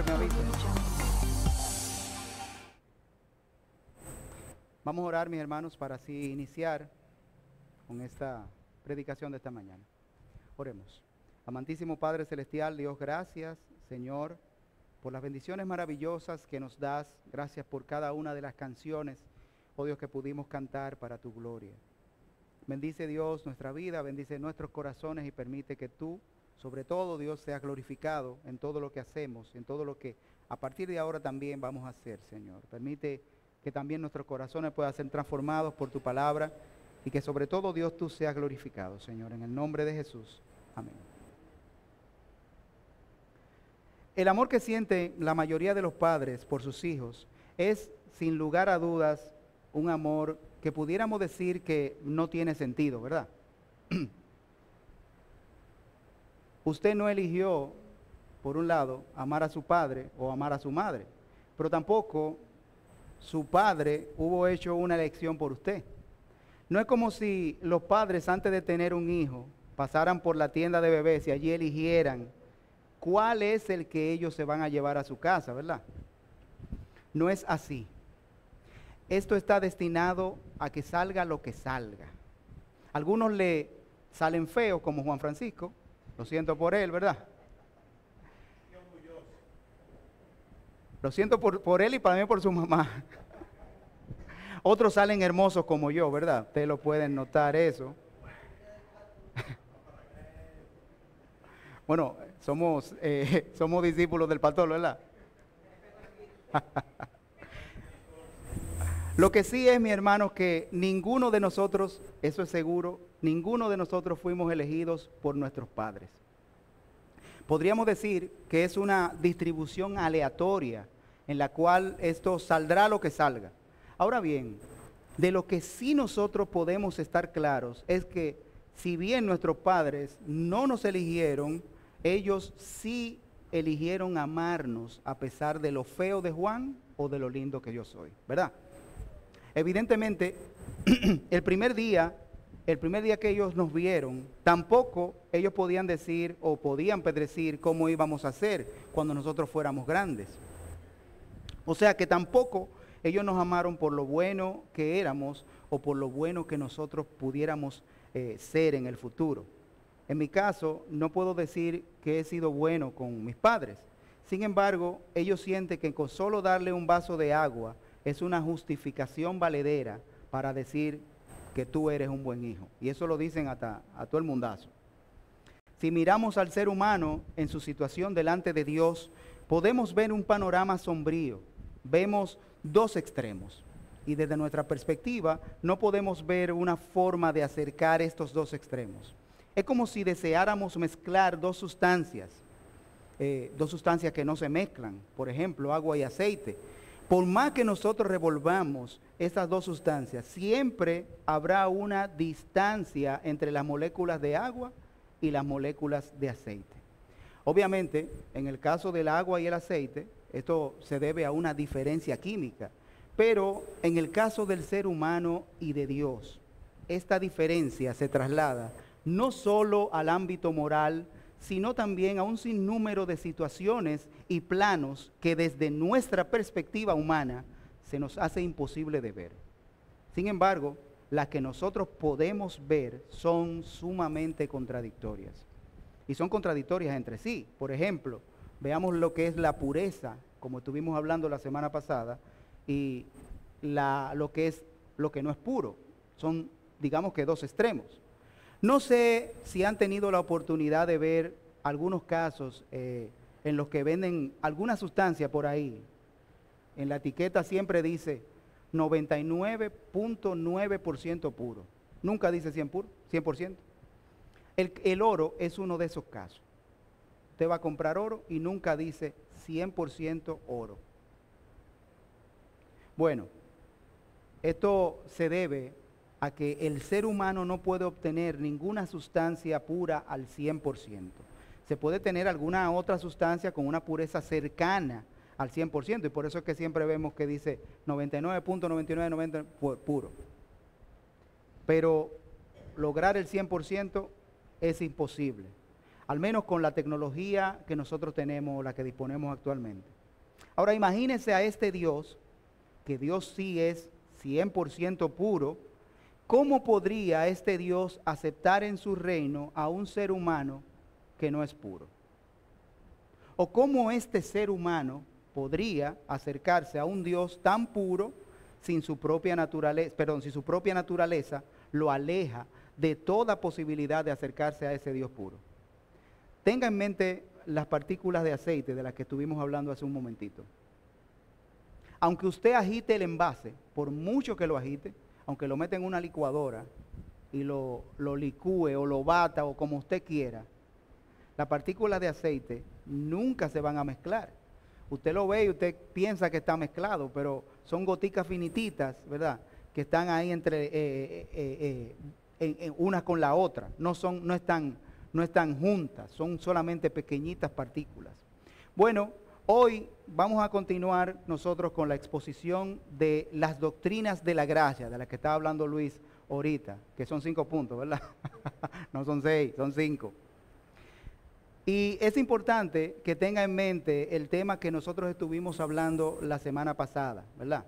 me avisen. Vamos a orar, mis hermanos, para así iniciar con esta predicación de esta mañana. Oremos. Amantísimo Padre Celestial, Dios, gracias, Señor, por las bendiciones maravillosas que nos das. Gracias por cada una de las canciones, oh Dios, que pudimos cantar para tu gloria. Bendice, Dios, nuestra vida, bendice nuestros corazones y permite que tú, sobre todo, Dios, seas glorificado en todo lo que hacemos, en todo lo que a partir de ahora también vamos a hacer, Señor. Permite que también nuestros corazones puedan ser transformados por tu palabra y que sobre todo, Dios, tú seas glorificado, Señor, en el nombre de Jesús. Amén. El amor que siente la mayoría de los padres por sus hijos es, sin lugar a dudas, un amor que pudiéramos decir que no tiene sentido, ¿verdad? Usted no eligió, por un lado, amar a su padre o amar a su madre, pero tampoco su padre hubo hecho una elección por usted. No es como si los padres, antes de tener un hijo, pasaran por la tienda de bebés y allí eligieran cuál es el que ellos se van a llevar a su casa, ¿verdad? No es así. Esto está destinado a que salga lo que salga. Algunos le salen feos, como Juan Francisco. Lo siento por él, ¿verdad? Lo siento por él y también por su mamá. Otros salen hermosos como yo, ¿verdad? Ustedes lo pueden notar eso. Bueno, somos discípulos del pastor, ¿verdad? Lo que sí es, mi hermano, que ninguno de nosotros, eso es seguro, ninguno de nosotros fuimos elegidos por nuestros padres. Podríamos decir que es una distribución aleatoria en la cual esto saldrá lo que salga. Ahora bien, de lo que sí nosotros podemos estar claros es que si bien nuestros padres no nos eligieron, ellos sí eligieron amarnos a pesar de lo feo de Juan o de lo lindo que yo soy, ¿verdad? Evidentemente, el primer día que ellos nos vieron, tampoco ellos podían decir o podían predecir cómo íbamos a ser cuando nosotros fuéramos grandes. O sea que tampoco ellos nos amaron por lo bueno que éramos o por lo bueno que nosotros pudiéramos ser en el futuro. En mi caso, no puedo decir que he sido bueno con mis padres. Sin embargo, ellos sienten que con solo darle un vaso de agua es una justificación valedera para decir que tú eres un buen hijo. Y eso lo dicen hasta a todo el mundazo. Si miramos al ser humano en su situación delante de Dios, podemos ver un panorama sombrío. Vemos dos extremos. Y desde nuestra perspectiva, no podemos ver una forma de acercar estos dos extremos. Es como si deseáramos mezclar dos sustancias que no se mezclan. Por ejemplo, agua y aceite. Por más que nosotros revolvamos estas dos sustancias, siempre habrá una distancia entre las moléculas de agua y las moléculas de aceite. Obviamente, en el caso del agua y el aceite, esto se debe a una diferencia química. Pero en el caso del ser humano y de Dios, esta diferencia se traslada no solo al ámbito moral, sino también a un sinnúmero de situaciones y planos que desde nuestra perspectiva humana se nos hace imposible de ver. Sin embargo, las que nosotros podemos ver son sumamente contradictorias. Y son contradictorias entre sí. Por ejemplo, veamos lo que es la pureza, como estuvimos hablando la semana pasada, y lo que no es puro. Son, digamos que, dos extremos. No sé si han tenido la oportunidad de ver algunos casos en los que venden alguna sustancia por ahí. En la etiqueta siempre dice 99.9% puro. Nunca dice 100%. El oro es uno de esos casos. Usted va a comprar oro y nunca dice 100% oro. Bueno, esto se debe a que el ser humano no puede obtener ninguna sustancia pura al 100%. Se puede tener alguna otra sustancia con una pureza cercana al 100%, y por eso es que siempre vemos que dice 99.9990 puro. Pero lograr el 100% es imposible, al menos con la tecnología que nosotros tenemos, la que disponemos actualmente. Ahora imagínense a este Dios, que Dios sí es 100% puro. ¿Cómo podría este Dios aceptar en su reino a un ser humano que no es puro? ¿O cómo este ser humano podría acercarse a un Dios tan puro sin su propia naturaleza, si su propia naturaleza lo aleja de toda posibilidad de acercarse a ese Dios puro? Tenga en mente las partículas de aceite de las que estuvimos hablando hace un momentito. Aunque usted agite el envase, por mucho que lo agite, aunque lo meta en una licuadora y lo licúe o lo bata o como usted quiera, las partículas de aceite nunca se van a mezclar. Usted lo ve y usted piensa que está mezclado, pero son goticas finititas, ¿verdad? Que están ahí entre una con la otra. No están juntas, son solamente pequeñitas partículas. Bueno, hoy vamos a continuar nosotros con la exposición de las doctrinas de la gracia, de las que estaba hablando Luis ahorita, que son 5 puntos, ¿verdad? No son 6, son 5. Y es importante que tenga en mente el tema que nosotros estuvimos hablando la semana pasada, ¿verdad?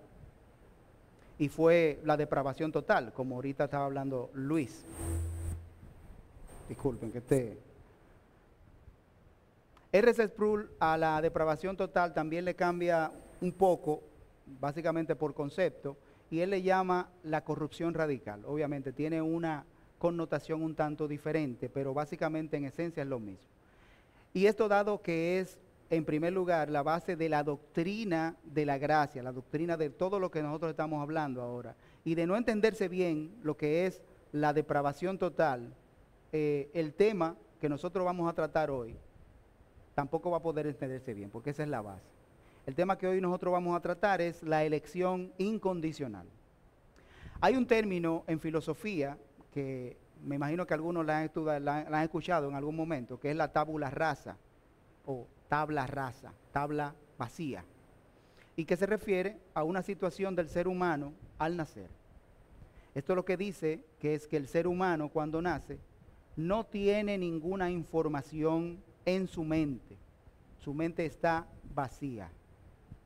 Y fue la depravación total, como ahorita estaba hablando Luis. Disculpen que esté. R.C. Sproul a la depravación total también le cambia un poco, básicamente por concepto, y él le llama la corrupción radical. Obviamente tiene una connotación un tanto diferente, pero básicamente en esencia es lo mismo. Y esto dado que es, en primer lugar, la base de la doctrina de la gracia, la doctrina de todo lo que nosotros estamos hablando ahora, y de no entenderse bien lo que es la depravación total, el tema que nosotros vamos a tratar hoy tampoco va a poder entenderse bien, porque esa es la base. El tema que hoy nosotros vamos a tratar es la elección incondicional. Hay un término en filosofía que me imagino que algunos la han escuchado en algún momento, que es la tabula rasa, o tabla rasa, tabla vacía, y que se refiere a una situación del ser humano al nacer. Esto lo que dice que es que el ser humano cuando nace no tiene ninguna información en su mente está vacía.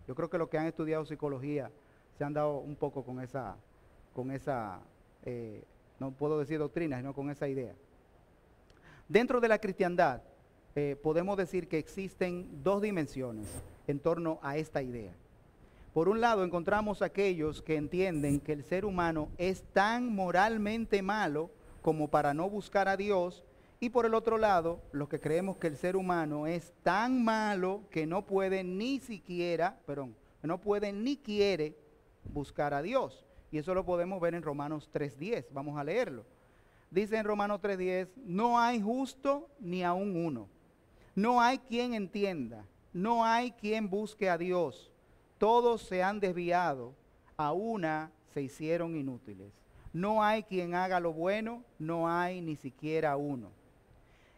Yo creo que los que han estudiado psicología se han dado un poco con esa no puedo decir doctrina, sino con esa idea. Dentro de la cristiandad, podemos decir que existen 2 dimensiones en torno a esta idea. Por un lado, encontramos aquellos que entienden que el ser humano es tan moralmente malo como para no buscar a Dios, y por el otro lado, los que creemos que el ser humano es tan malo que no puede ni quiere buscar a Dios. Y eso lo podemos ver en Romanos 3:10. Vamos a leerlo. Dice en Romanos 3:10, no hay justo ni aun uno. No hay quien entienda. No hay quien busque a Dios. Todos se han desviado. A una se hicieron inútiles. No hay quien haga lo bueno. No hay ni siquiera uno.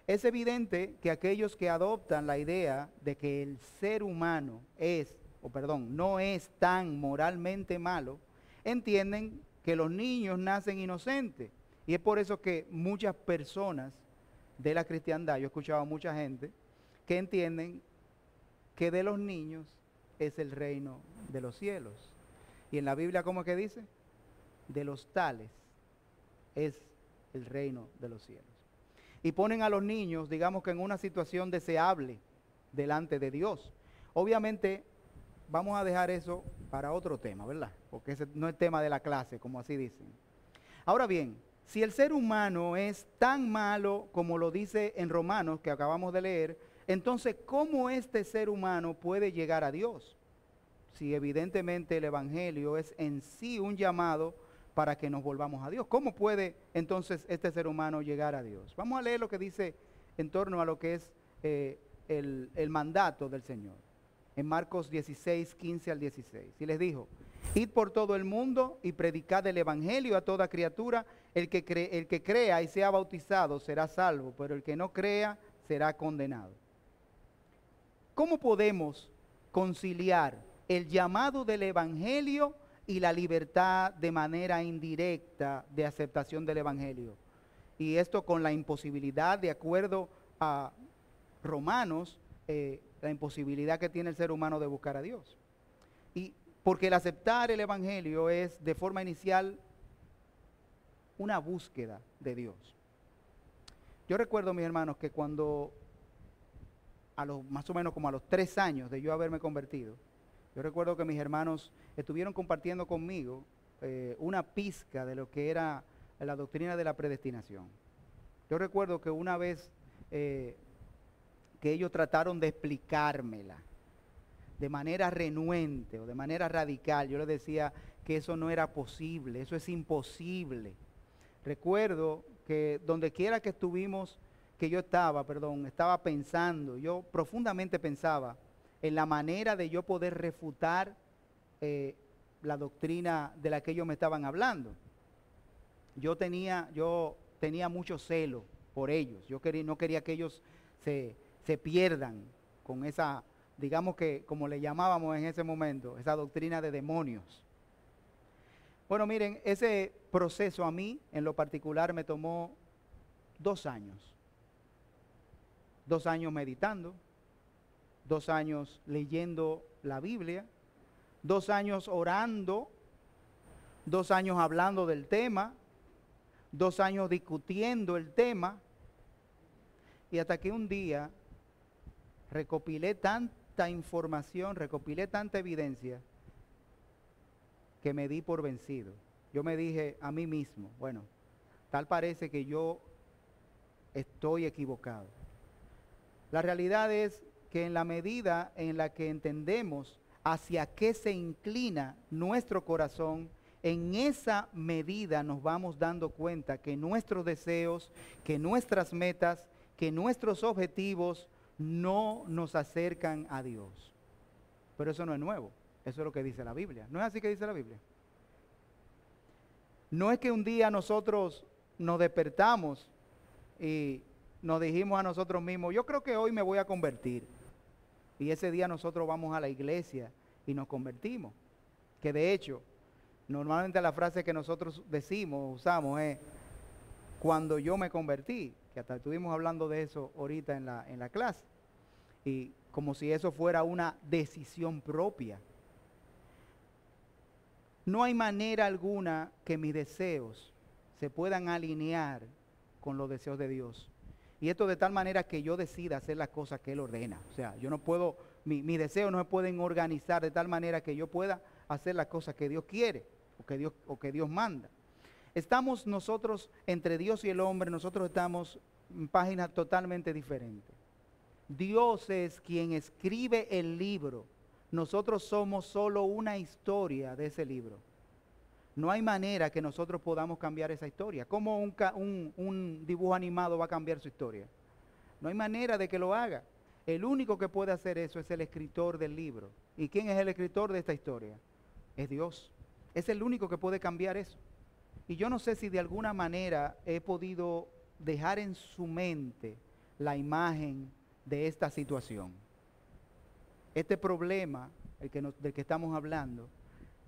Es evidente que aquellos que adoptan la idea de que el ser humano no es tan moralmente malo, entienden que los niños nacen inocentes. Y es por eso que muchas personas de la cristiandad, yo he escuchado a mucha gente, que entienden que de los niños es el reino de los cielos. Y en la Biblia, ¿cómo es que dice? De los tales es el reino de los cielos. Y ponen a los niños, digamos que en una situación deseable delante de Dios. Obviamente, vamos a dejar eso para otro tema, ¿verdad? Porque ese no es tema de la clase, como así dicen. Ahora bien, si el ser humano es tan malo como lo dice en Romanos, que acabamos de leer, entonces, ¿cómo este ser humano puede llegar a Dios? Si evidentemente el Evangelio es en sí un llamado para que nos volvamos a Dios. ¿Cómo puede entonces este ser humano llegar a Dios? Vamos a leer lo que dice en torno a lo que es el mandato del Señor. En Marcos 16, 15 al 16. Y les dijo, id por todo el mundo y predicad el Evangelio a toda criatura. El que crea y sea bautizado será salvo, pero el que no crea será condenado. ¿Cómo podemos conciliar el llamado del Evangelio y la libertad de manera indirecta de aceptación del Evangelio? Y esto con la imposibilidad, de acuerdo a Romanos, la imposibilidad que tiene el ser humano de buscar a Dios. Y porque el aceptar el Evangelio es de forma inicial una búsqueda de Dios. Yo recuerdo, mis hermanos, que cuando más o menos como a los 3 años de yo haberme convertido, yo recuerdo que mis hermanos estuvieron compartiendo conmigo una pizca de lo que era la doctrina de la predestinación. Yo recuerdo que una vez que ellos trataron de explicármela de manera renuente o de manera radical, yo les decía que eso no era posible, eso es imposible. Recuerdo que donde quiera que estuvimos, que yo estaba pensando, yo profundamente pensaba en la manera de yo poder refutar la doctrina de la que ellos me estaban hablando. Yo tenía mucho celo por ellos, no quería que ellos se pierdan con esa, digamos que como le llamábamos en ese momento, esa doctrina de demonios. Bueno, miren, ese proceso a mí en lo particular me tomó 2 años. 2 años meditando, 2 años leyendo la Biblia, 2 años orando, 2 años hablando del tema, 2 años discutiendo el tema, y hasta que un día recopilé tanta información, recopilé tanta evidencia, que me di por vencido. Yo me dije a mí mismo, bueno, tal parece que yo estoy equivocado. La realidad es que en la medida en la que entendemos hacia qué se inclina nuestro corazón, en esa medida nos vamos dando cuenta que nuestros deseos, que nuestras metas, que nuestros objetivos no nos acercan a Dios. Pero eso no es nuevo, eso es lo que dice la Biblia. ¿No es así que dice la Biblia? No es que un día nosotros nos despertamos y nos dijimos a nosotros mismos, yo creo que hoy me voy a convertir. Y ese día nosotros vamos a la iglesia y nos convertimos. Que de hecho, normalmente la frase que nosotros usamos es, cuando yo me convertí, que hasta estuvimos hablando de eso ahorita en la clase. Y como si eso fuera una decisión propia. No hay manera alguna que mis deseos se puedan alinear con los deseos de Dios. Y esto de tal manera que yo decida hacer las cosas que Él ordena. O sea, yo no puedo, mis deseos no se pueden organizar de tal manera que yo pueda hacer las cosas que Dios quiere o que Dios manda. Estamos nosotros, entre Dios y el hombre, nosotros estamos en páginas totalmente diferentes. Dios es quien escribe el libro. Nosotros somos solo una historia de ese libro. No hay manera que nosotros podamos cambiar esa historia. ¿Cómo un dibujo animado va a cambiar su historia? No hay manera de que lo haga. El único que puede hacer eso es el escritor del libro. ¿Y quién es el escritor de esta historia? Es Dios. Es el único que puede cambiar eso. Y yo no sé si de alguna manera he podido dejar en su mente la imagen de esta situación. Este problema, del que estamos hablando,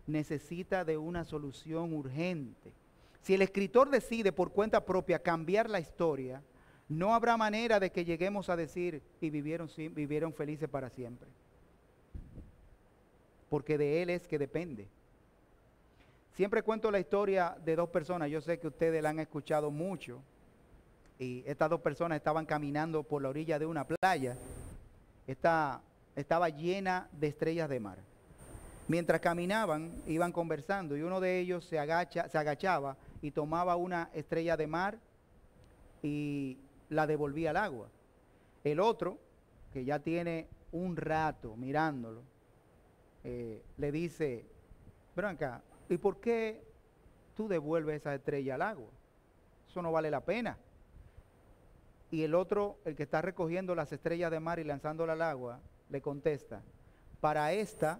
necesita de una solución urgente. Si el escritor decide por cuenta propia cambiar la historia, no habrá manera de que lleguemos a decir y vivieron felices para siempre. Porque de Él es que depende. Siempre cuento la historia de 2 personas, yo sé que ustedes la han escuchado mucho, y estas 2 personas estaban caminando por la orilla de una playa. Estaba llena de estrellas de mar. Mientras caminaban, iban conversando y uno de ellos se agachaba y tomaba una estrella de mar y la devolvía al agua. El otro, que ya tiene un rato mirándolo, le dice, Branca, ¿y por qué tú devuelves esa estrella al agua? Eso no vale la pena. Y el otro, el que está recogiendo las estrellas de mar y lanzándolas al agua, le contesta, para esta,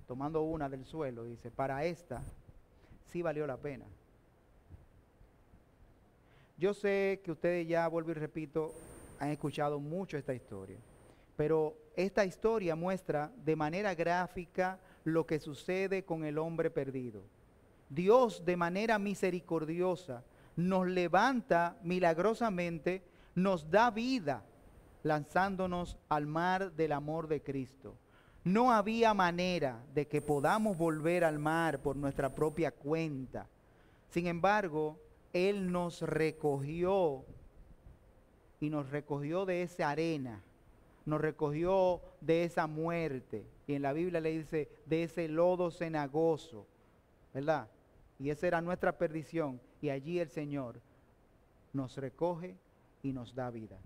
tomando una del suelo, dice, para esta sí valió la pena. Yo sé que ustedes ya, vuelvo y repito, han escuchado mucho esta historia, pero esta historia muestra de manera gráfica lo que sucede con el hombre perdido. Dios, de manera misericordiosa, nos levanta milagrosamente, nos da vida lanzándonos al mar del amor de Cristo. No había manera de que podamos volver al mar por nuestra propia cuenta. Sin embargo, Él nos recogió y nos recogió de esa arena, nos recogió de esa muerte. Y en la Biblia le dice, de ese lodo cenagoso, ¿verdad? Y esa era nuestra perdición. Y allí el Señor nos recoge y nos da vida.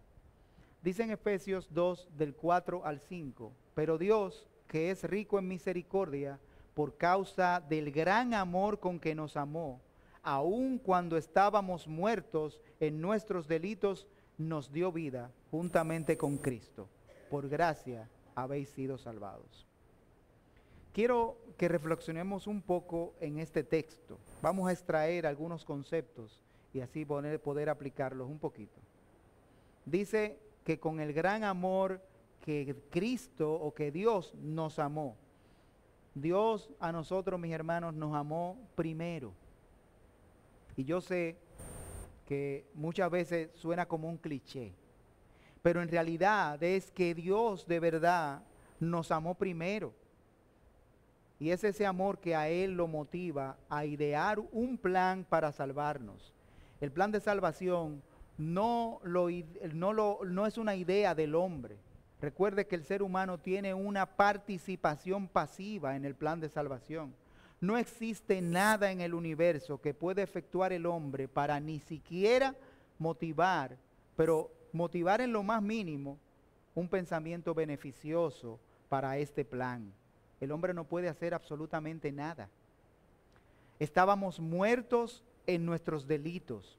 Dice en Efesios 2, del 4 al 5, pero Dios, que es rico en misericordia, por causa del gran amor con que nos amó, aun cuando estábamos muertos en nuestros delitos, nos dio vida juntamente con Cristo. Por gracia habéis sido salvados. Quiero que reflexionemos un poco en este texto. Vamos a extraer algunos conceptos y así poder aplicarlos un poquito. Dice que con el gran amor que Cristo o que Dios nos amó. Dios a nosotros, mis hermanos, nos amó primero. Y yo sé que muchas veces suena como un cliché, pero en realidad es que Dios de verdad nos amó primero. Y es ese amor que a Él lo motiva a idear un plan para salvarnos. El plan de salvación no es una idea del hombre. Recuerde que el ser humano tiene una participación pasiva en el plan de salvación. No existe nada en el universo que pueda efectuar el hombre para ni siquiera motivar, pero motivar en lo más mínimo, un pensamiento beneficioso para este plan. El hombre no puede hacer absolutamente nada. Estábamos muertos en nuestros delitos.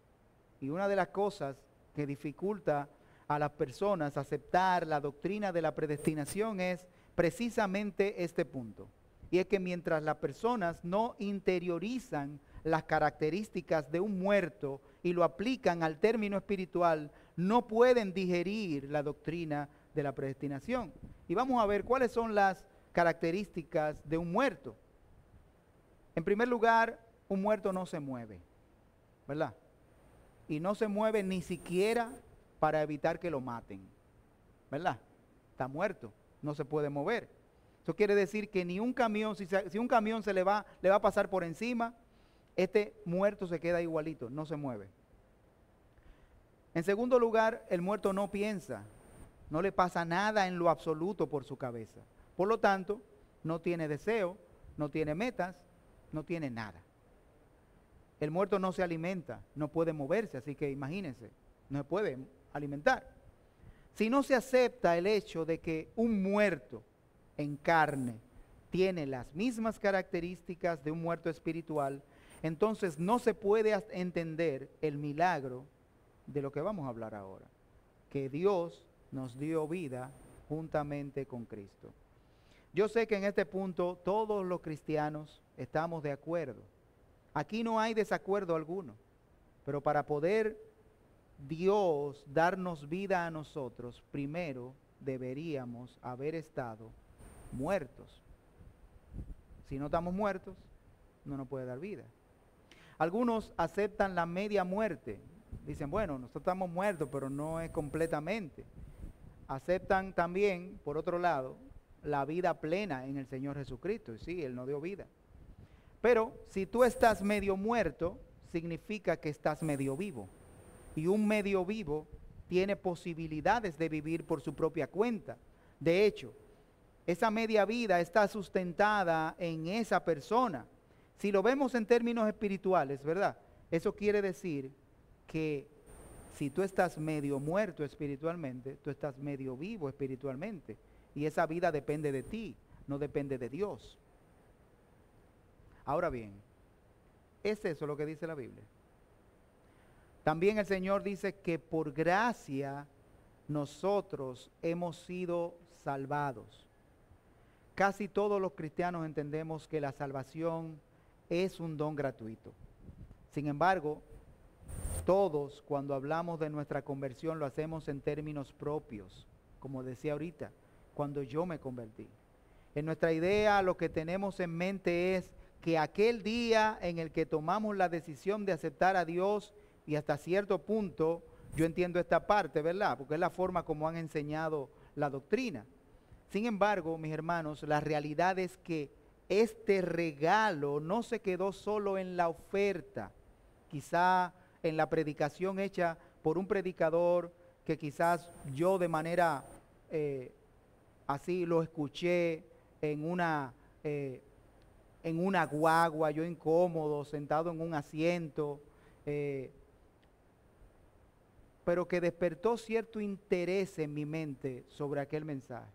Y una de las cosas que dificulta a las personas aceptar la doctrina de la predestinación es precisamente este punto. Y es que mientras las personas no interiorizan las características de un muerto y lo aplican al término espiritual, no pueden digerir la doctrina de la predestinación. Y vamos a ver cuáles son las características de un muerto. En primer lugar, un muerto no se mueve, ¿verdad? Y no se mueve ni siquiera para evitar que lo maten, ¿verdad? Está muerto, no se puede mover. Eso quiere decir que ni un camión, si un camión le va a pasar por encima, este muerto se queda igualito, no se mueve. En segundo lugar, el muerto no piensa, no le pasa nada en lo absoluto por su cabeza. Por lo tanto, no tiene deseo, no tiene metas, no tiene nada. El muerto no se alimenta, no puede moverse, así que imagínense, no se puede alimentar. Si no se acepta el hecho de que un muerto en carne tiene las mismas características de un muerto espiritual, entonces no se puede entender el milagro de lo que vamos a hablar ahora, que Dios nos dio vida juntamente con Cristo. Yo sé que en este punto todos los cristianos estamos de acuerdo. Aquí no hay desacuerdo alguno, pero para poder Dios darnos vida a nosotros, primero deberíamos haber estado muertos. Si no estamos muertos, no nos puede dar vida. Algunos aceptan la media muerte. Dicen, bueno, nosotros estamos muertos, pero no es completamente. Aceptan también, por otro lado, la vida plena en el Señor Jesucristo. Y sí, Él nos dio vida. Pero si tú estás medio muerto, significa que estás medio vivo. Y un medio vivo tiene posibilidades de vivir por su propia cuenta. De hecho, esa media vida está sustentada en esa persona. Si lo vemos en términos espirituales, ¿verdad? Eso quiere decir que si tú estás medio muerto espiritualmente, tú estás medio vivo espiritualmente. Y esa vida depende de ti, no depende de Dios. Ahora bien, ¿es eso lo que dice la Biblia? También el Señor dice que por gracia nosotros hemos sido salvados. Casi todos los cristianos entendemos que la salvación es un don gratuito. Sin embargo, todos cuando hablamos de nuestra conversión lo hacemos en términos propios, como decía ahorita, cuando yo me convertí. En nuestra idea lo que tenemos en mente es que aquel día en el que tomamos la decisión de aceptar a Dios y hasta cierto punto Yo entiendo esta parte, ¿verdad? Porque es la forma como han enseñado la doctrina. Sin embargo, mis hermanos, la realidad es que este regalo no se quedó solo en la oferta, quizá en la predicación hecha por un predicador que quizás yo de manera así lo escuché en una guagua, yo incómodo, sentado en un asiento, pero que despertó cierto interés en mi mente sobre aquel mensaje.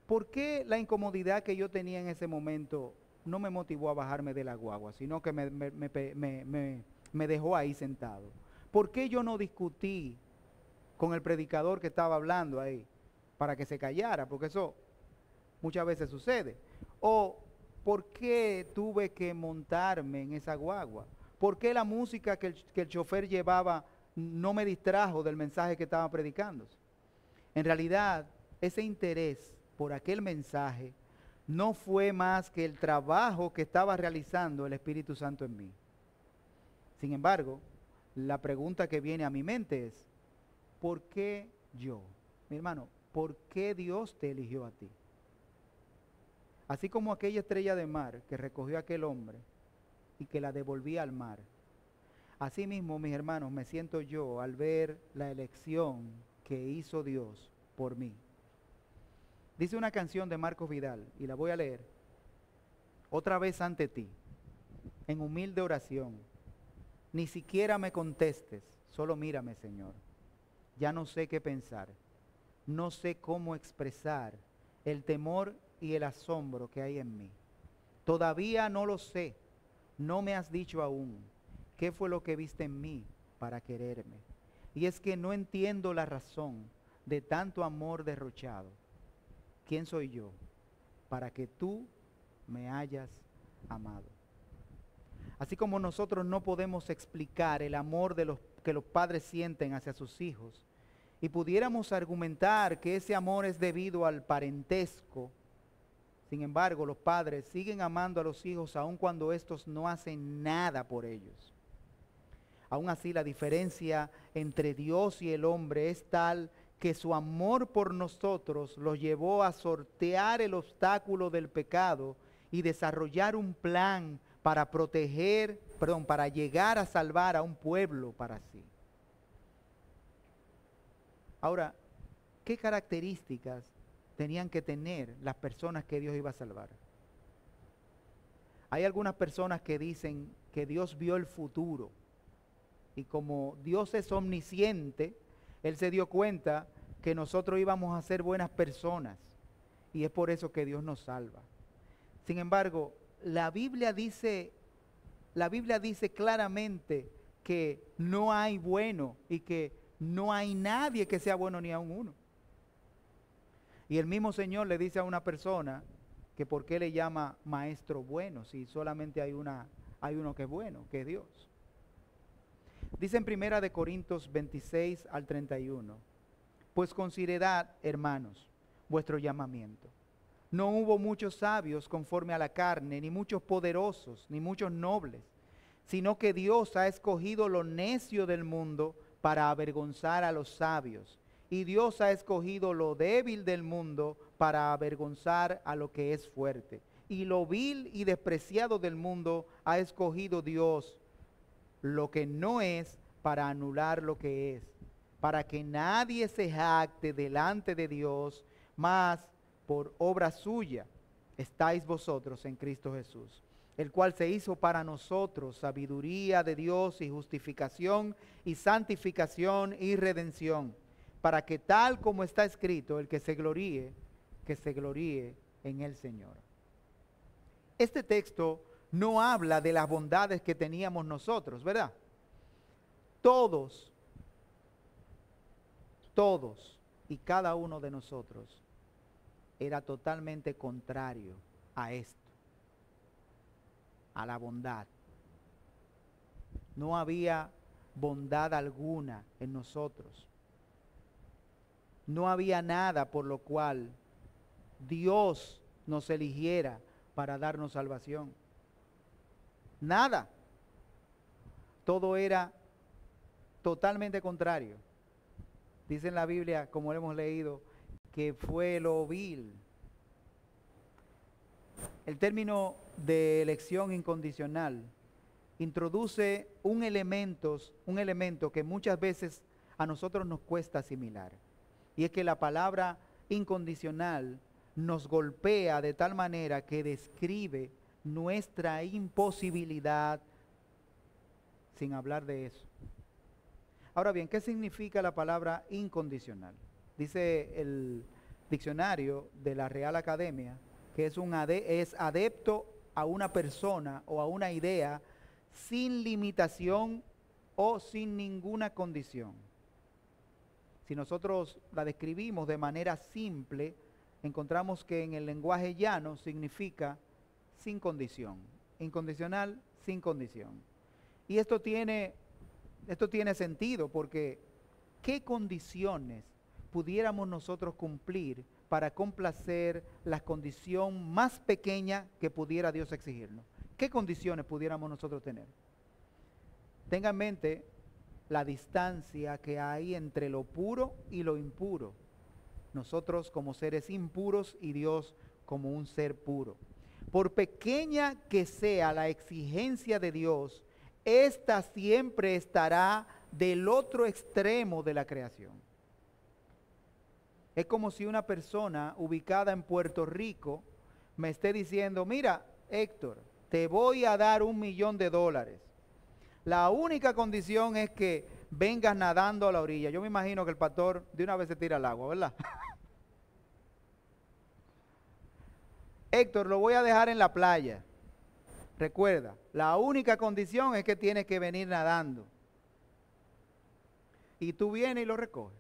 ¿Por qué la incomodidad que yo tenía en ese momento no me motivó a bajarme de la guagua, sino que me dejó ahí sentado? ¿Por qué yo no discutí con el predicador que estaba hablando ahí para que se callara? Porque eso muchas veces sucede. ¿O por qué tuve que montarme en esa guagua? ¿Por qué la música que el chofer llevaba no me distrajo del mensaje que estaba predicando? En realidad, ese interés por aquel mensaje no fue más que el trabajo que estaba realizando el Espíritu Santo en mí. Sin embargo, la pregunta que viene a mi mente es, ¿por qué yo? Mi hermano, ¿por qué Dios te eligió a ti? Así como aquella estrella de mar que recogió a aquel hombre y que la devolvía al mar. Así mismo, mis hermanos, me siento yo al ver la elección que hizo Dios por mí. Dice una canción de Marcos Vidal, y la voy a leer. Otra vez ante ti, en humilde oración, ni siquiera me contestes, solo mírame, Señor. Ya no sé qué pensar, no sé cómo expresar el temor y el asombro que hay en mí. Todavía no lo sé, no me has dicho aún qué fue lo que viste en mí para quererme. Y es que no entiendo la razón de tanto amor derrochado. ¿Quién soy yo para que tú me hayas amado? Así como nosotros no podemos explicar el amor que los padres sienten hacia sus hijos, y pudiéramos argumentar que ese amor es debido al parentesco, sin embargo, los padres siguen amando a los hijos aun cuando estos no hacen nada por ellos. Aún así, la diferencia entre Dios y el hombre es tal que su amor por nosotros los llevó a sortear el obstáculo del pecado y desarrollar un plan para para llegar a salvar a un pueblo para sí. Ahora, ¿qué características tenían que tener las personas que Dios iba a salvar? Hay algunas personas que dicen que Dios vio el futuro y como Dios es omnisciente, Él se dio cuenta que nosotros íbamos a ser buenas personas y es por eso que Dios nos salva. Sin embargo, la Biblia dice claramente que no hay bueno y que no hay nadie que sea bueno ni aun uno. Y el mismo Señor le dice a una persona que por qué le llama maestro bueno si solamente hay uno que es bueno, que es Dios. Dice en 1 Corintios 26 al 31, pues considerad, hermanos, vuestro llamamiento. No hubo muchos sabios conforme a la carne, ni muchos poderosos, ni muchos nobles, sino que Dios ha escogido lo necio del mundo para avergonzar a los sabios. Y Dios ha escogido lo débil del mundo para avergonzar a lo que es fuerte. Y lo vil y despreciado del mundo ha escogido Dios, lo que no es, para anular lo que es, para que nadie se jacte delante de Dios, mas por obra suya estáis vosotros en Cristo Jesús, el cual se hizo para nosotros sabiduría de Dios y justificación y santificación y redención, para que tal como está escrito, el que se gloríe en el Señor. Este texto no habla de las bondades que teníamos nosotros, ¿verdad? Todos y cada uno de nosotros era totalmente contrario a esto, a la bondad. No había bondad alguna en nosotros. No había nada por lo cual Dios nos eligiera para darnos salvación. Nada. Todo totalmente contrario. Dice en la Biblia, como hemos leído, que fue lo vil. El término de elección incondicional introduce un elemento que muchas veces a nosotros nos cuesta asimilar. Y es que la palabra incondicional nos golpea de tal manera que describe nuestra imposibilidad sin hablar de eso. Ahora bien, ¿qué significa la palabra incondicional? Dice el diccionario de la Real Academia que es adepto a una persona o a una idea sin limitación o sin ninguna condición. Si nosotros la describimos de manera simple, encontramos que en el lenguaje llano significa sin condición, incondicional, sin condición. Y esto tiene sentido porque ¿qué condiciones pudiéramos nosotros cumplir para complacer la condición más pequeña que pudiera Dios exigirnos? ¿Qué condiciones pudiéramos nosotros tener? Tenga en mente la distancia que hay entre lo puro y lo impuro. Nosotros como seres impuros y Dios como un ser puro. Por pequeña que sea la exigencia de Dios, esta siempre estará del otro extremo de la creación. Es como si una persona ubicada en Puerto Rico me esté diciendo, mira, Héctor, te voy a dar $1,000,000. La única condición es que vengas nadando a la orilla. Yo me imagino que el pastor de una vez se tira al agua, ¿verdad? Héctor, lo voy a dejar en la playa. Recuerda, la única condición es que tienes que venir nadando. Y tú vienes y lo recoges.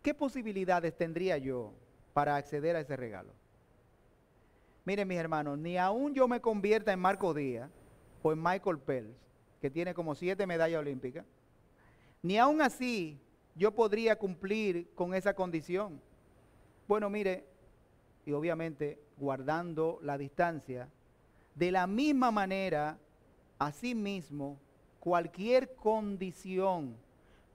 ¿Qué posibilidades tendría yo para acceder a ese regalo? Miren, mis hermanos, ni aún yo me convierta en Marco Díaz o en Michael Phelps, que tiene como 7 medallas olímpicas, ni aún así yo podría cumplir con esa condición. Bueno, mire, y obviamente guardando la distancia, de la misma manera, asimismo, cualquier condición,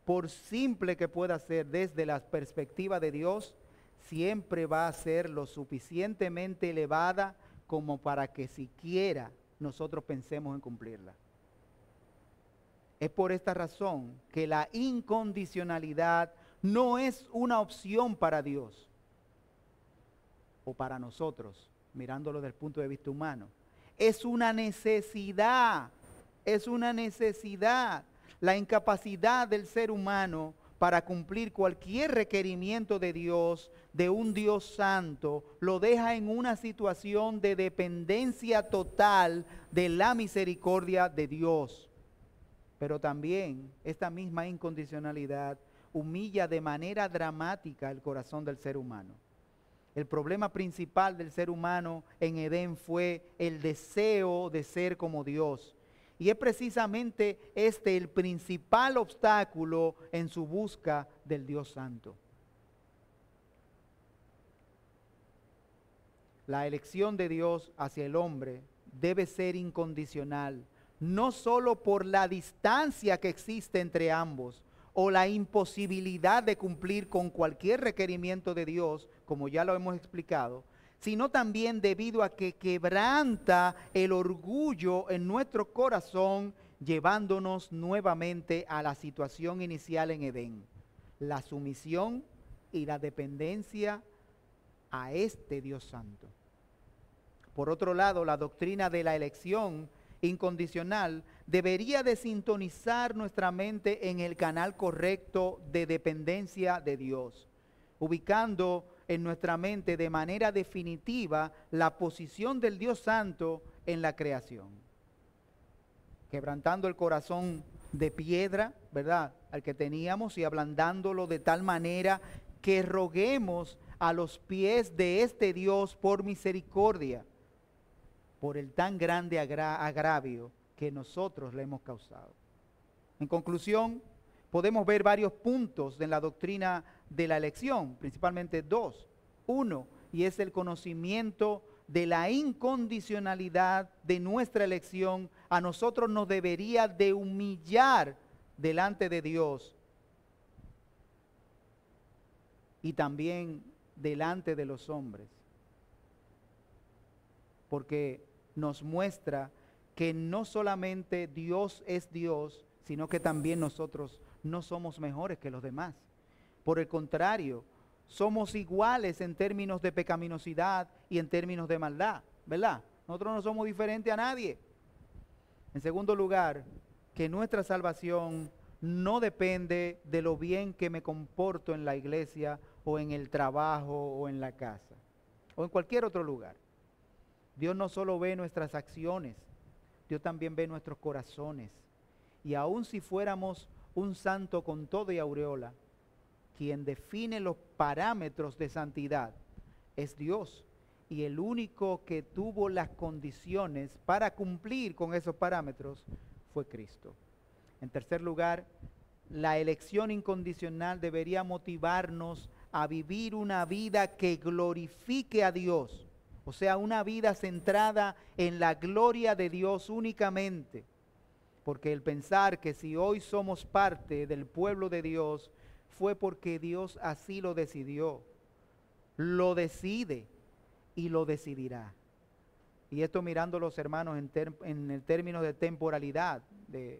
por simple que pueda ser desde la perspectiva de Dios, siempre va a ser lo suficientemente elevada como para que siquiera nosotros pensemos en cumplirla. Es por esta razón que la incondicionalidad no es una opción para Dios o para nosotros, mirándolo desde el punto de vista humano. Es una necesidad, es una necesidad. La incapacidad del ser humano para cumplir cualquier requerimiento de Dios, de un Dios santo, lo deja en una situación de dependencia total de la misericordia de Dios. Pero también esta misma incondicionalidad humilla de manera dramática el corazón del ser humano. El problema principal del ser humano en Edén fue el deseo de ser como Dios. Y es precisamente este el principal obstáculo en su busca del Dios Santo. La elección de Dios hacia el hombre debe ser incondicional, no solo por la distancia que existe entre ambos o la imposibilidad de cumplir con cualquier requerimiento de Dios, como ya lo hemos explicado, sino también debido a que quebranta el orgullo en nuestro corazón, llevándonos nuevamente a la situación inicial en Edén, la sumisión y la dependencia a este Dios Santo. Por otro lado, la doctrina de la elección incondicional debería de sintonizar nuestra mente en el canal correcto de dependencia de Dios, ubicando en nuestra mente de manera definitiva la posición del Dios Santo en la creación. Quebrantando el corazón de piedra, ¿verdad?, al que teníamos, y ablandándolo de tal manera que roguemos a los pies de este Dios por misericordia, por el tan grande agravio que nosotros le hemos causado. En conclusión, podemos ver varios puntos en la doctrina de la elección, principalmente dos. Uno, y es el conocimiento de la incondicionalidad de nuestra elección, a nosotros nos debería de humillar delante de Dios y también delante de los hombres, porque nos muestra que no solamente Dios es Dios, sino que también nosotros no somos mejores que los demás. Por el contrario, somos iguales en términos de pecaminosidad y en términos de maldad, ¿verdad? Nosotros no somos diferentes a nadie. En segundo lugar, que nuestra salvación no depende de lo bien que me comporto en la iglesia o en el trabajo o en la casa o en cualquier otro lugar. Dios no solo ve nuestras acciones, Dios también ve nuestros corazones. Y aun si fuéramos un santo con todo y aureola, quien define los parámetros de santidad es Dios. Y el único que tuvo las condiciones para cumplir con esos parámetros fue Cristo. En tercer lugar, la elección incondicional debería motivarnos a vivir una vida que glorifique a Dios. O sea, una vida centrada en la gloria de Dios únicamente. Porque el pensar que si hoy somos parte del pueblo de Dios, fue porque Dios así lo decidió. Lo decide y lo decidirá. Y esto mirando los hermanos en el término de temporalidad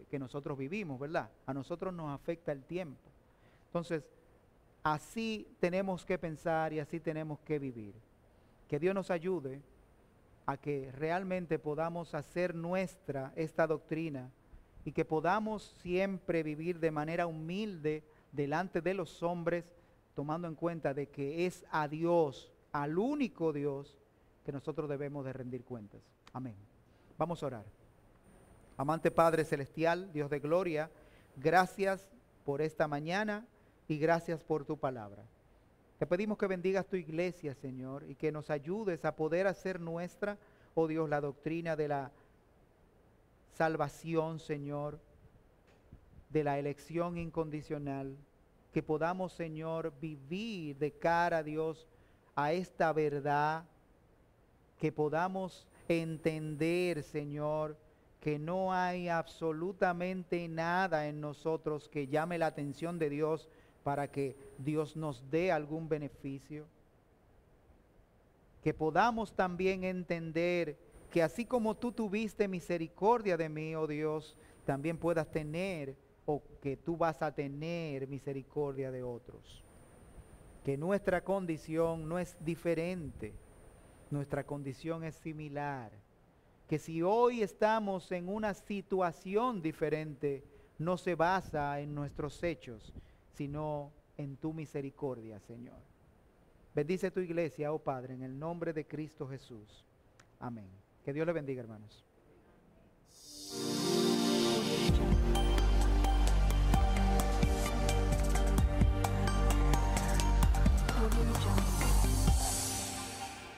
que nosotros vivimos, ¿verdad? A nosotros nos afecta el tiempo. Entonces, así tenemos que pensar y así tenemos que vivir. Que Dios nos ayude a que realmente podamos hacer nuestra esta doctrina y que podamos siempre vivir de manera humilde delante de los hombres, tomando en cuenta de que es a Dios, al único Dios, que nosotros debemos de rendir cuentas. Amén. Vamos a orar. Amante Padre Celestial, Dios de gloria, gracias por esta mañana y gracias por tu palabra. Te pedimos que bendigas tu iglesia, Señor, y que nos ayudes a poder hacer nuestra, oh Dios, la doctrina de la salvación, Señor, de la elección incondicional, que podamos, Señor, vivir de cara a Dios a esta verdad, que podamos entender, Señor, que no hay absolutamente nada en nosotros que llame la atención de Dios para que Dios nos dé algún beneficio. Que podamos también entender que así como tú tuviste misericordia de mí, oh Dios, también puedas tener o que tú vas a tener misericordia de otros. Que nuestra condición no es diferente, nuestra condición es similar. Que si hoy estamos en una situación diferente, no se basa en nuestros hechos, sino en tu misericordia, Señor. Bendice tu iglesia, oh Padre, en el nombre de Cristo Jesús. Amén. Que Dios le bendiga, hermanos.